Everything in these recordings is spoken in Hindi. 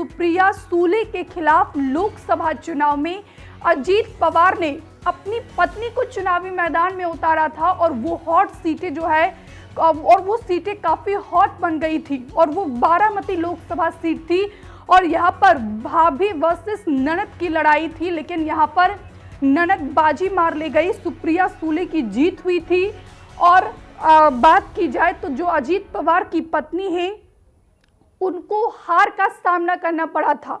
सुप्रिया सूले के खिलाफ लोकसभा चुनाव में अजीत पवार ने अपनी पत्नी को चुनावी मैदान में उतारा था और वो हॉट सीटें जो है और वो सीटें काफी हॉट बन गई थी और वो बारामती लोकसभा सीट थी और यहाँ पर भाभी वर्सेस ननद की लड़ाई थी, लेकिन यहाँ पर ननद बाजी मार ले गई, सुप्रिया सूले की जीत हुई थी। और बात की जाए तो जो अजीत पवार की पत्नी है उनको हार का सामना करना पड़ा था।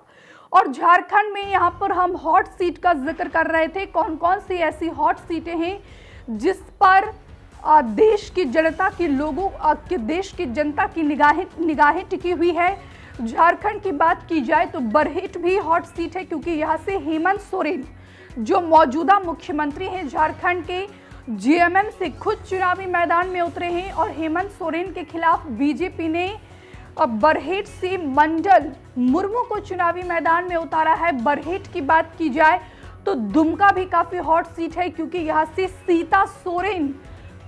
और झारखंड में यहाँ पर हम हॉट सीट का जिक्र कर रहे थे, कौन कौन सी ऐसी हॉट सीटें हैं जिस पर देश की जनता के लोगों के देश की जनता की निगाहें टिकी हुई है। झारखंड की बात की जाए तो बरहेट भी हॉट सीट है, क्योंकि यहाँ से हेमंत सोरेन जो मौजूदा मुख्यमंत्री हैं झारखंड के, जेएमएम से खुद चुनावी मैदान में उतरे हैं और हेमंत सोरेन के खिलाफ बीजेपी ने बरहेट से मंडल मुर्मू को चुनावी मैदान में उतारा है। बरहेट की बात की जाए तो दुमका भी काफी हॉट सीट है, क्योंकि यहाँ से सीता सोरेन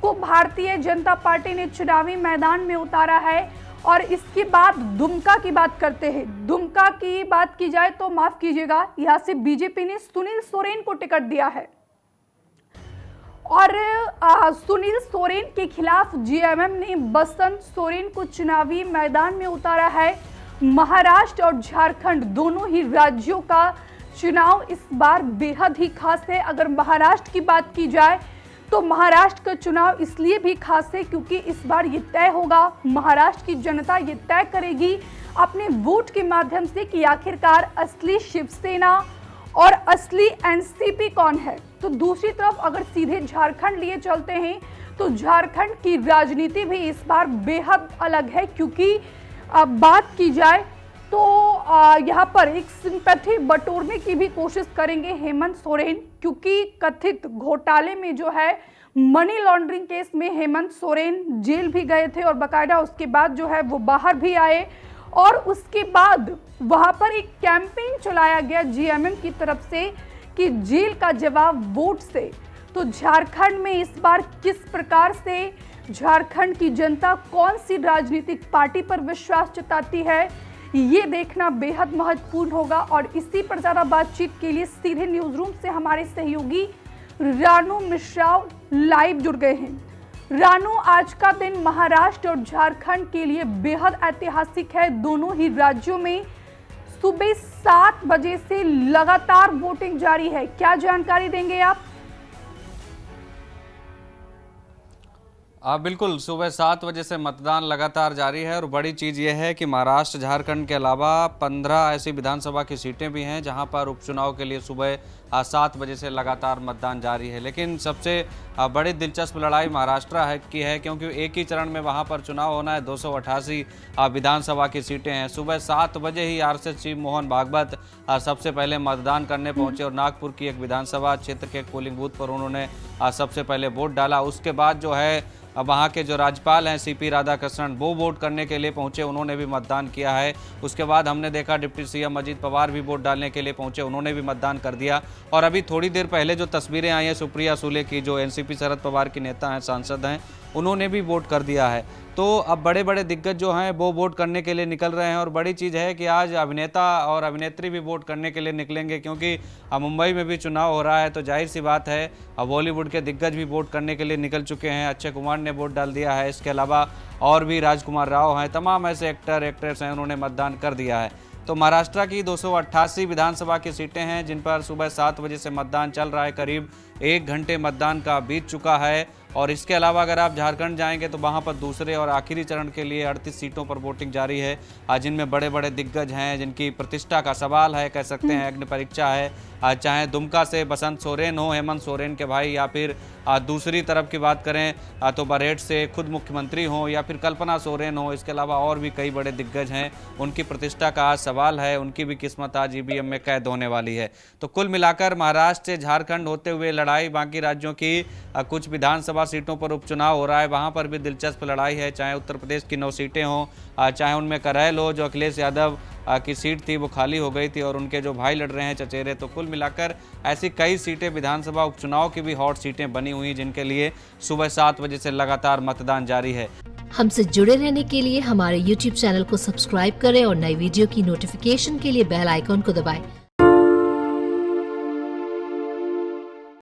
को भारतीय जनता पार्टी ने चुनावी मैदान में उतारा है। और इसके बाद दुमका की बात करते हैं। दुमका की बात की जाए तो माफ कीजिएगा, यहाँ से बीजेपी ने सुनील सोरेन को टिकट दिया है और सुनील सोरेन के खिलाफ जेएमएम ने बसंत सोरेन को चुनावी मैदान में उतारा है। महाराष्ट्र और झारखंड दोनों ही राज्यों का चुनाव इस बार बेहद ही खास है। अगर महाराष्ट्र की बात की जाए तो महाराष्ट्र का चुनाव इसलिए भी खास है क्योंकि इस बार ये तय होगा, महाराष्ट्र की जनता ये तय करेगी अपने वोट के माध्यम से कि आखिरकार असली शिवसेना और असली एनसीपी कौन है। तो दूसरी तरफ अगर सीधे झारखंड लिए चलते हैं तो झारखंड की राजनीति भी इस बार बेहद अलग है, क्योंकि बात की जाए तो यहाँ पर एक सिंपैथी बटोरने की भी कोशिश करेंगे हेमंत सोरेन, क्योंकि कथित घोटाले में जो है मनी लॉन्ड्रिंग केस में हेमंत सोरेन जेल भी गए थे और बाकायदा उसके बाद जो है वो बाहर भी आए और उसके बाद वहां पर एक कैंपेन चलाया गया जेएमएम की तरफ से कि जेल का जवाब वोट से। तो झारखंड में इस बार किस प्रकार से झारखंड की जनता कौन सी राजनीतिक पार्टी पर विश्वास जताती है, ये देखना बेहद महत्वपूर्ण होगा। और इसी पर ज्यादा बातचीत के लिए सीधे न्यूज रूम से हमारे सहयोगी रानू मिश्रा लाइव जुड़ गए हैं। रानू, आज का दिन महाराष्ट्र और झारखंड के लिए बेहद ऐतिहासिक है। दोनों ही राज्यों में सुबह 7 बजे से लगातार वोटिंग जारी है, क्या जानकारी देंगे आप? बिल्कुल, सुबह 7 बजे से मतदान लगातार जारी है और बड़ी चीज़ यह है कि महाराष्ट्र झारखंड के अलावा 15 ऐसी विधानसभा की सीटें भी हैं जहां पर उपचुनाव के लिए सुबह 7 बजे से लगातार मतदान जारी है। लेकिन सबसे बड़ी दिलचस्प लड़ाई महाराष्ट्र की है, क्योंकि एक ही चरण में वहां पर चुनाव होना है। 288 विधानसभा की सीटें हैं। सुबह 7 बजे ही आरएसएस चीफ मोहन भागवत सबसे पहले मतदान करने पहुंचे और नागपुर की एक विधानसभा क्षेत्र के पोलिंग बूथ पर उन्होंने सबसे पहले वोट डाला। उसके बाद जो है वहाँ के जो राज्यपाल हैं सीपी राधाकृष्णन, वो वोट करने के लिए पहुंचे, उन्होंने भी मतदान किया है। उसके बाद हमने देखा डिप्टी सीएम अजीत पवार भी वोट डालने के लिए पहुंचे, उन्होंने भी मतदान कर दिया। और अभी थोड़ी देर पहले जो तस्वीरें आई हैं सुप्रिया सूले की, जो एनसीपी शरद पवार की नेता हैं, सांसद हैं, उन्होंने भी वोट कर दिया है। तो अब बड़े बड़े दिग्गज जो हैं वो वोट करने के लिए निकल रहे हैं और बड़ी चीज़ है कि आज अभिनेता और अभिनेत्री भी वोट करने के लिए निकलेंगे, क्योंकि मुंबई में भी चुनाव हो रहा है। तो जाहिर सी बात है बॉलीवुड के दिग्गज भी वोट करने के लिए निकल चुके हैं। अक्षय कुमार ने वोट डाल दिया है, इसके अलावा और भी राजकुमार राव हैं, तमाम ऐसे एक्टर एक्ट्रेस हैं, उन्होंने मतदान कर दिया है। तो महाराष्ट्र की 288 विधानसभा की सीटें हैं जिन पर सुबह 7 बजे से मतदान चल रहा है। करीब 1 घंटे मतदान का बीत चुका है। और इसके अलावा अगर आप झारखंड जाएंगे तो वहां पर दूसरे और आखिरी चरण के लिए 38 सीटों पर वोटिंग जारी है, जिनमें बड़े बड़े दिग्गज हैं, जिनकी प्रतिष्ठा का सवाल है, कह सकते हैं अग्नि परीक्षा है। चाहे दुमका से बसंत सोरेन हो, हेमंत सोरेन के भाई, या फिर दूसरी तरफ की बात करें तो बरहेट से खुद मुख्यमंत्री हो, या फिर कल्पना सोरेन हो। इसके अलावा और भी कई बड़े दिग्गज हैं, उनकी प्रतिष्ठा का आज सवाल है, उनकी भी किस्मत आज ईवीएम में कैद होने वाली है। तो कुल मिलाकर महाराष्ट्र से झारखंड होते हुए लड़ाई, बाकी राज्यों की कुछ विधानसभा सीटों पर उपचुनाव हो रहा है, वहां पर भी दिलचस्प लड़ाई है। चाहे उत्तर प्रदेश की 9 सीटें हों, चाहे उनमें करैल हो, जो अखिलेश यादव की सीट थी वो खाली हो गई थी और उनके जो भाई लड़ रहे हैं चचेरे। तो कुल मिलाकर ऐसी कई सीटें विधानसभा उपचुनाव की भी हॉट सीटें बनी हुई, जिनके लिए सुबह 7 बजे से लगातार मतदान जारी है। हमसे जुड़े रहने के लिए हमारे YouTube चैनल को सब्सक्राइब करें और नई वीडियो की नोटिफिकेशन के लिए बेल आइकॉन को दबाएं।